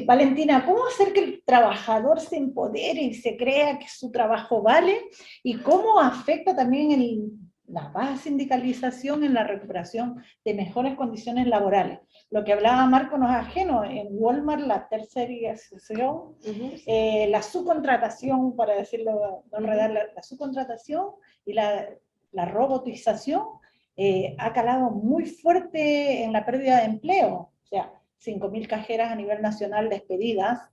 Valentina, ¿cómo hacer que el trabajador se empodere y se crea que su trabajo vale? ¿Y cómo afecta también la baja sindicalización en la recuperación de mejores condiciones laborales? Lo que hablaba Marco no es ajeno. En Walmart, la tercerización, la subcontratación, para decirlo, no enredar, la subcontratación y la robotización ha calado muy fuerte en la pérdida de empleo. O sea, 5.000 cajeras a nivel nacional despedidas,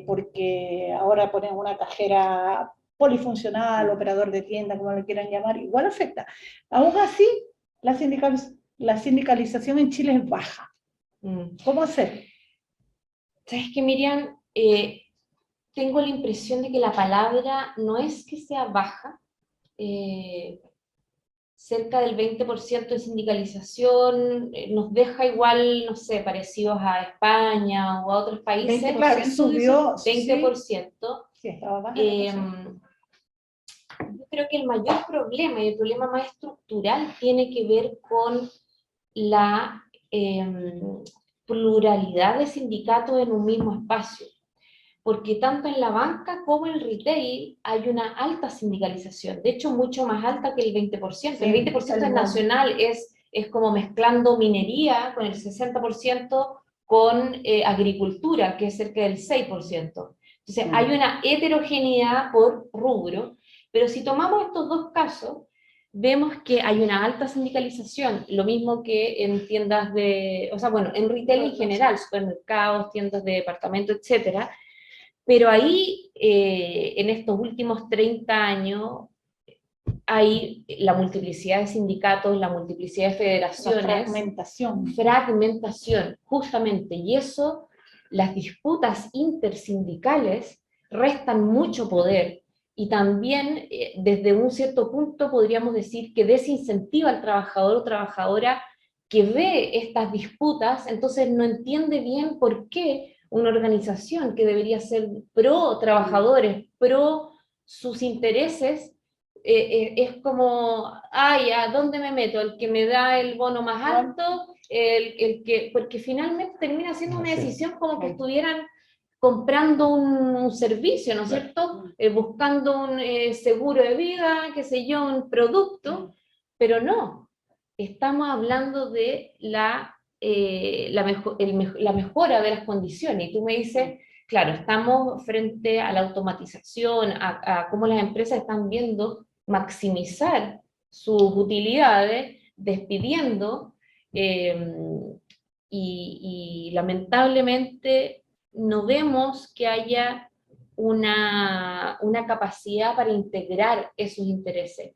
porque ahora ponen una cajera polifuncional, operador de tienda, como lo quieran llamar, igual afecta. Aún así, la sindicalización en Chile es baja. ¿Cómo hacer? ¿Sabes qué, Miriam? Tengo la impresión de que la palabra no es que sea baja, cerca del 20% de sindicalización nos deja igual, no sé, parecidos a España o a otros países. 20%, claro, subió, 20%. Sí, estaba baja. Yo creo que el mayor problema y el problema más estructural tiene que ver con la pluralidad de sindicatos en un mismo espacio. Porque tanto en la banca como en el retail hay una alta sindicalización, de hecho mucho más alta que el 20%. Sí, el 20% es nacional, es como mezclando minería con el 60% con agricultura, que es cerca del 6%. Entonces, hay una heterogeneidad por rubro, pero si tomamos estos dos casos, vemos que hay una alta sindicalización, lo mismo que en tiendas de, o sea, bueno, en retail en general, supermercados, tiendas de departamento, etcétera, pero ahí, en estos últimos 30 años, hay la multiplicidad de sindicatos, la multiplicidad de federaciones. La fragmentación. Fragmentación, justamente, y eso, las disputas intersindicales restan mucho poder, y también, desde un cierto punto, podríamos decir que desincentiva al trabajador o trabajadora que ve estas disputas, entonces no entiende bien por qué una organización que debería ser pro trabajadores, pro sus intereses, es como, ay, ¿a dónde me meto? ¿El que me da el bono más alto? El que, porque finalmente termina siendo una decisión como que estuvieran comprando un servicio, ¿no es cierto? Buscando un seguro de vida, qué sé yo, un producto, pero no, estamos hablando de la mejora de las condiciones. Y tú me dices, claro, estamos frente a la automatización, a cómo las empresas están viendo maximizar sus utilidades, despidiendo, y lamentablemente no vemos que haya una capacidad para integrar esos intereses.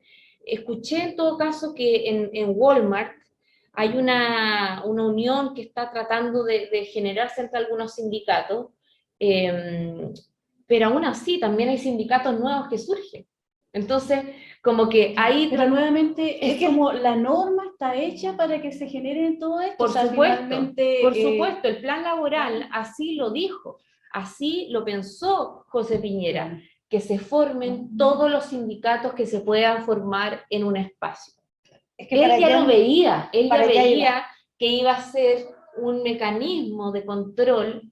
Escuché en todo caso que en Walmart hay una unión que está tratando de generarse entre algunos sindicatos, pero aún así también hay sindicatos nuevos que surgen. Entonces, como que ahí... Pero nuevamente es como la norma está hecha para que se genere todo esto. Por o sea, supuesto, finalmente, por supuesto, el plan laboral así lo dijo, así lo pensó José Piñera, que se formen todos los sindicatos que se puedan formar en un espacio. Es que Él ya lo veía, él ya para allá veía que iba a ser un mecanismo de control,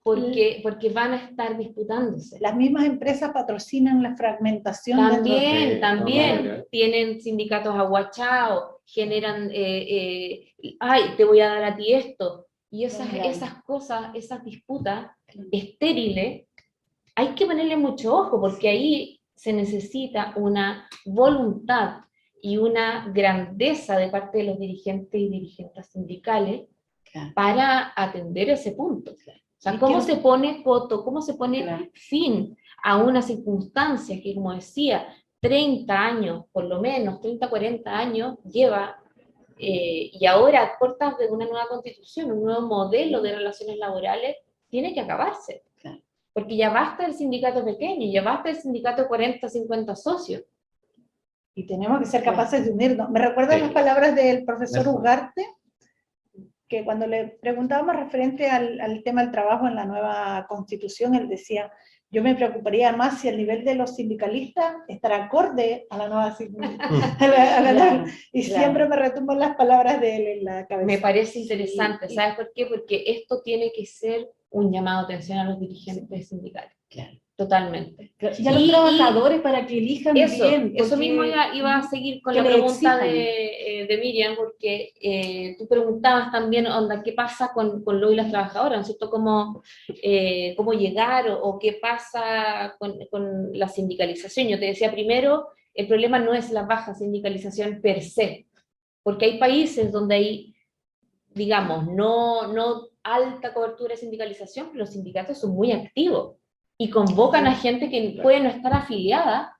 porque van a estar disputándose. Las mismas empresas patrocinan la fragmentación. También, también tienen sindicatos aguachados, generan, ay, te voy a dar a ti esto. Y esas cosas, esas disputas estériles, hay que ponerle mucho ojo, porque ahí se necesita una voluntad y una grandeza de parte de los dirigentes y dirigentes sindicales para atender ese punto. O sea, ¿cómo se pone coto, cómo se pone fin a una circunstancia que, como decía, 30 años, por lo menos, 30, 40 años lleva, y ahora a puertas de una nueva constitución, un nuevo modelo de relaciones laborales, tiene que acabarse? Porque ya basta el sindicato pequeño, ya basta el sindicato de 40, 50 socios. Y tenemos que ser capaces de unirnos. Me recuerdan las palabras del profesor Ugarte, que cuando le preguntábamos referente al tema del trabajo en la nueva constitución, él decía, yo me preocuparía más si el nivel de los sindicalistas estará acorde a la nueva y siempre me retumban las palabras de él en la cabeza. Me parece interesante, ¿sabes por qué? Porque esto tiene que ser un llamado de atención a los dirigentes sindicales. Totalmente. Y a los trabajadores para que elijan bien. Eso mismo iba a seguir con la pregunta de Miriam, porque tú preguntabas también, onda, ¿qué pasa con lo y las trabajadoras? ¿No es cierto? ¿Cómo llegar o qué pasa con la sindicalización? Yo te decía primero, el problema no es la baja sindicalización per se, porque hay países donde hay, digamos, no alta cobertura de sindicalización, pero los sindicatos son muy activos y convocan a gente que puede no estar afiliada,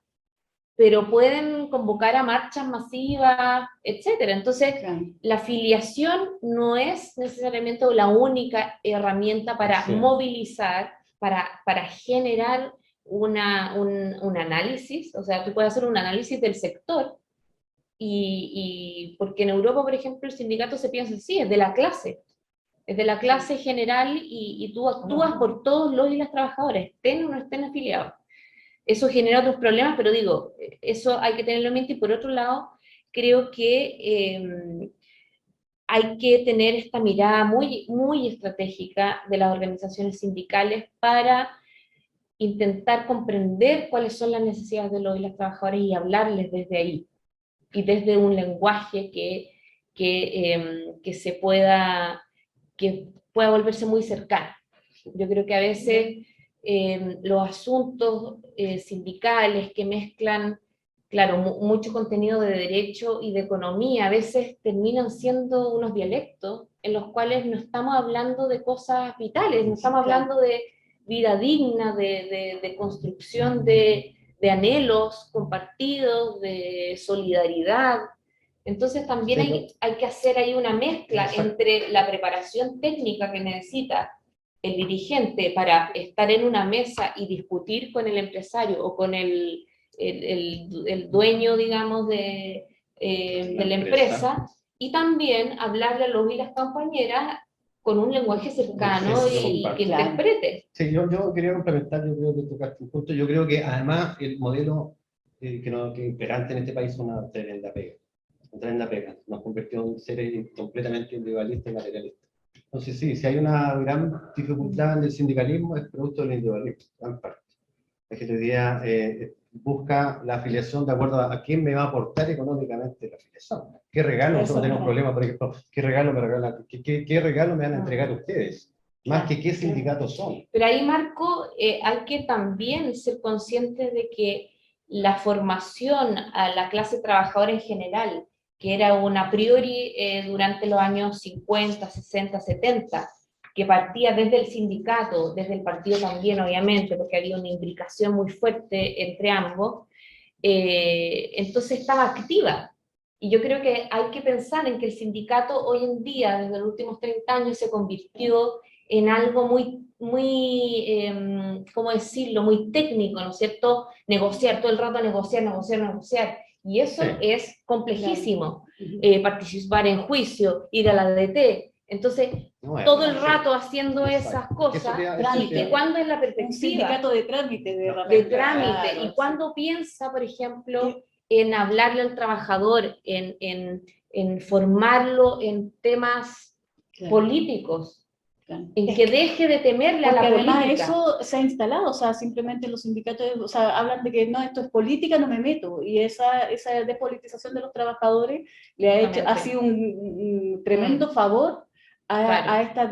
pero pueden convocar a marchas masivas, etcétera. Entonces, la afiliación no es necesariamente la única herramienta para movilizar, para generar un análisis. O sea, tú puedes hacer un análisis del sector, y porque en Europa, por ejemplo, el sindicato se piensa así, es de la clase. Es de la clase general, y tú actúas por todos los y las trabajadoras, estén o no estén afiliados. Eso genera otros problemas, pero digo, eso hay que tenerlo en mente. Y por otro lado, creo que hay que tener esta mirada muy, muy estratégica de las organizaciones sindicales para intentar comprender cuáles son las necesidades de los y las trabajadoras y hablarles desde ahí, y desde un lenguaje que pueda volverse muy cercano. Yo creo que a veces los asuntos sindicales que mezclan, claro, mucho contenido de derecho y de economía, a veces terminan siendo unos dialectos en los cuales no estamos hablando de cosas vitales, no estamos hablando de vida digna, de construcción de anhelos compartidos, de solidaridad. Entonces también hay que hacer ahí una mezcla entre la preparación técnica que necesita el dirigente para estar en una mesa y discutir con el empresario o con el dueño, digamos, de la empresa, y también hablarle a los y las compañeras con un lenguaje cercano y que interprete. Sí, yo quería complementar, yo creo que tocaste un punto, yo creo que además el modelo que imperante en este país es una tremenda pega, nos convirtió en seres completamente individualistas y materialistas. Entonces sí, si hay una gran dificultad en el sindicalismo es producto del individualismo, gran parte. Es que hoy día busca la afiliación de acuerdo a quién me va a aportar económicamente la afiliación. ¿Qué regalo? Nosotros tenemos un problema, por ejemplo, ¿qué regalo me regalan? ¿Qué regalo me van a entregar ustedes? Más que qué sindicatos son. Pero ahí, Marco, hay que también ser conscientes de que la formación a la clase trabajadora en general, que era una a priori durante los años 50, 60, 70, que partía desde el sindicato, desde el partido también, obviamente, porque había una imbricación muy fuerte entre ambos, entonces estaba activa. Y yo creo que hay que pensar en que el sindicato hoy en día, desde los últimos 30 años, se convirtió en algo muy ¿cómo decirlo?, muy técnico, ¿no es cierto? Negociar, todo el rato negociar. Y eso es complejísimo. Participar en juicio, ir a la DT. Entonces, todo el rato haciendo esas cosas, ¿y cuándo es la perspectiva? Un sindicato de trámite. De trámite. ¿Y cuándo piensa, por ejemplo, en hablarle al trabajador, en formarlo en temas políticos? En que deje de temerle a la política. Además eso se ha instalado, o sea, simplemente los sindicatos, o sea, hablan de que no, esto es política, no me meto, y esa despolitización de los trabajadores ha sido un tremendo favor a esta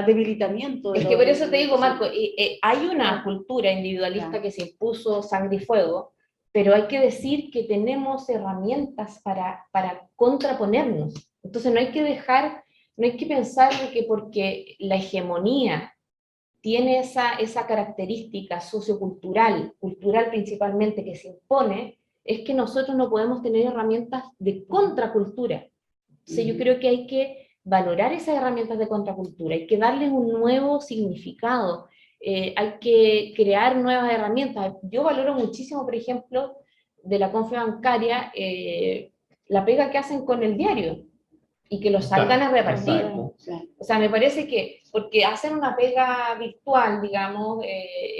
debilitamiento. Es que por eso te digo, Marco, hay una cultura individualista que se impuso sangre y fuego, pero hay que decir que tenemos herramientas para contraponernos. Entonces no hay que pensar que porque la hegemonía tiene esa característica sociocultural, cultural principalmente, que se impone, es que nosotros no podemos tener herramientas de contracultura. Entonces yo creo que hay que valorar esas herramientas de contracultura, hay que darles un nuevo significado, hay que crear nuevas herramientas. Yo valoro muchísimo, por ejemplo, de la Confe Bancaria, la pega que hacen con el diario, y que lo salgan a repartir. O sea, me parece que, porque hacen una pega virtual, digamos,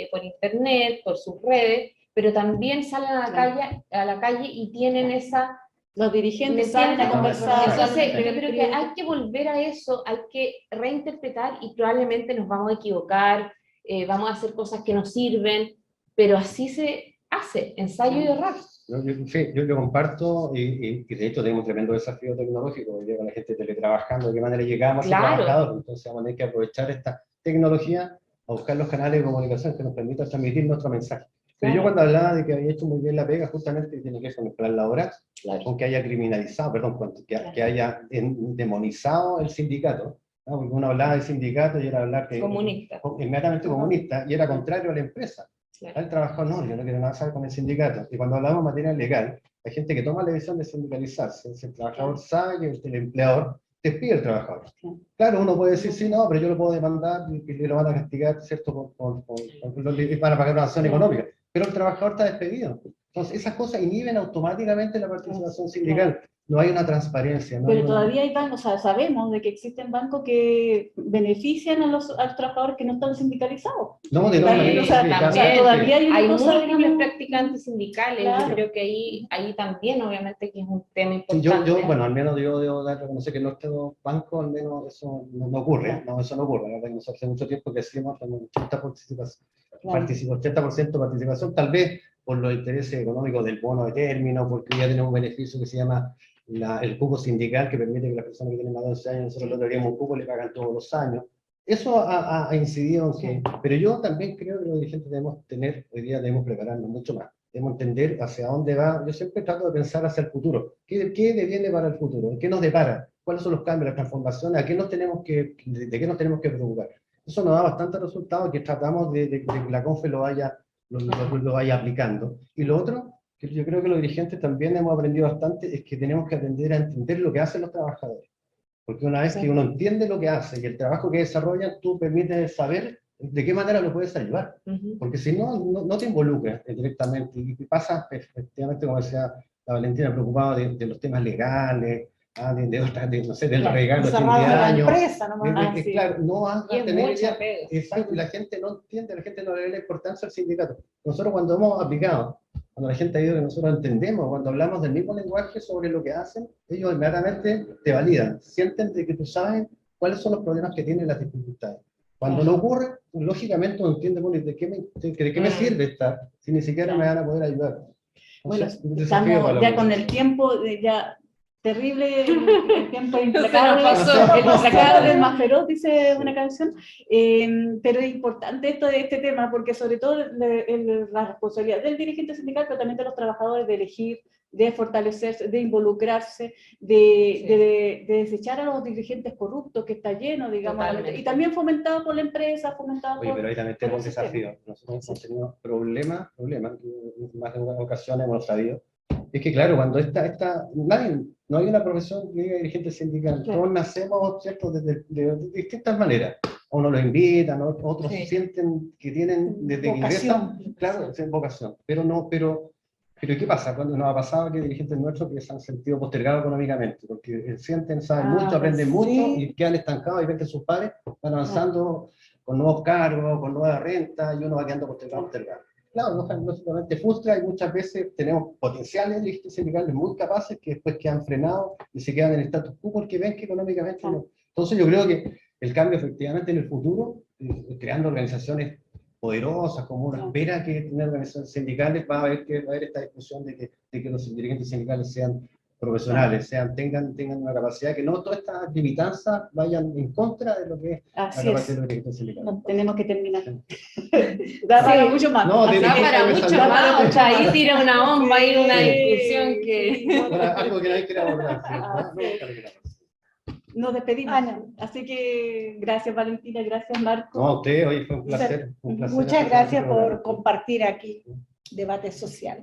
por internet, por sus redes, pero también salen a la calle y tienen esa... Los dirigentes salen a conversar. Entonces, yo creo que hay que volver a eso, hay que reinterpretar, y probablemente nos vamos a equivocar, vamos a hacer cosas que nos sirven, pero así se hace, ensayo y error. Yo comparto, y de hecho tenemos un tremendo desafío tecnológico, hoy día con la gente teletrabajando, de qué manera llegamos a trabajadores, entonces vamos a tener que aprovechar esta tecnología a buscar los canales de comunicación que nos permitan transmitir nuestro mensaje. Pero yo cuando hablaba de que había hecho muy bien la pega, justamente tiene que ver con el plan laboral, con que haya criminalizado, que haya demonizado el sindicato, ¿no? Porque uno hablaba del sindicato y era hablar que inmediatamente comunista, y era contrario a la empresa. El trabajador no, yo no quiero nada saber con el sindicato. Y cuando hablamos de materia legal, hay gente que toma la decisión de sindicalizarse. Si el trabajador sabe que el empleador despide al trabajador. Claro, uno puede decir, sí, no, pero yo lo puedo demandar y lo van a castigar, ¿cierto? Van a pagar una sanción económica. Pero el trabajador está despedido. Entonces, esas cosas inhiben automáticamente la participación sindical. No hay una transparencia. Pero todavía hay bancos, o sea, sabemos de que existen bancos que benefician a los trabajadores que no están sindicalizados. No, de también, o sea, todavía hay múltiples practicantes sindicales. Yo creo que ahí también, obviamente, que es un tema importante. Bueno, al menos yo debo reconocer que en nuestro banco, al menos eso no ocurre. No, eso no ocurre. La verdad que hace mucho tiempo que hacemos un 80% de participación, tal vez por los intereses económicos del bono de término, porque ya tenemos un beneficio que se llama el cupo sindical, que permite que las personas que tienen más de 11 años, nosotros le daríamos un cupo y le pagan todos los años. eso ha incidido en que, pero yo también creo que los dirigentes hoy día debemos prepararnos mucho más, debemos entender hacia dónde va. Yo siempre trato de pensar hacia el futuro, ¿qué deviene para el futuro? ¿Qué nos depara? ¿Cuáles son los cambios, las transformaciones? ¿A qué nos tenemos de qué nos tenemos que preocupar? Eso nos da bastante resultado que tratamos de que la CONFE lo vaya aplicando. Y lo otro, que yo creo que los dirigentes también hemos aprendido bastante, es que tenemos que aprender a entender lo que hacen los trabajadores. Porque una vez que uno entiende lo que hace y el trabajo que desarrollan, tú permites saber de qué manera lo puedes ayudar. Porque si no te involucras directamente y pasa, efectivamente, como decía la Valentina, preocupada de los temas legales, no sé, del regalo de 80 años. Claro, no vas a tener idea. Exacto, y la gente no entiende, la gente no le ve la importancia al sindicato. Nosotros cuando hemos aplicado, cuando la gente ha ido que nosotros entendemos, cuando hablamos del mismo lenguaje sobre lo que hacen, ellos inmediatamente te validan, sienten de que tú sabes cuáles son los problemas que tienen, las dificultades. Cuando no ocurre, lógicamente uno entiende, bueno, ¿de qué me sirve estar si ni siquiera me van a poder ayudar? Bueno, estamos ya con el tiempo, ya terrible, el tiempo implacable, el implacable, el más feroz, dice una canción, pero es importante este tema, porque sobre todo la responsabilidad del dirigente sindical, pero también de los trabajadores de elegir, de fortalecerse, de involucrarse, de desechar a los dirigentes corruptos, que está lleno, digamos, y también fomentado por la empresa, fomentado por... Oye, pero ahí también tenemos un desafío. Nosotros hemos tenido problemas, que en más de una ocasión hemos sabido. Es que claro, cuando no hay una profesión que diga dirigente sindical, claro. Todos nacemos, ¿cierto?, de distintas maneras. Uno lo invitan, otros sienten que tienen desde que ingresan, claro, es vocación. Pero ¿qué pasa? Cuando nos ha pasado que hay dirigentes nuestros que se han sentido postergados económicamente, porque saben mucho, aprenden mucho y quedan estancados y ven que sus padres van avanzando con nuevos cargos, con nueva renta, y uno va quedando postergado. Claro, no solamente frustra, y muchas veces tenemos potenciales dirigentes sindicales muy capaces que después quedan frenados y se quedan en el status quo porque ven que económicamente no. Entonces yo creo que el cambio efectivamente en el futuro, creando organizaciones poderosas, como uno espera que tener organizaciones sindicales, va a haber esta discusión de que los dirigentes sindicales sean profesionales, tengan una capacidad, que no todas estas limitanzas vayan en contra de lo que es la capacidad de los dirigentes sindicales. Tenemos que terminar. Da para mucho más. Da para mucho más. Ahí tira una bomba, ahí una discusión que... Algo que nadie quiere abordar. Nos despedimos. Así que gracias, Valentina, gracias, Marco. No, a usted, hoy fue un placer. Muchas gracias por compartir aquí debate social.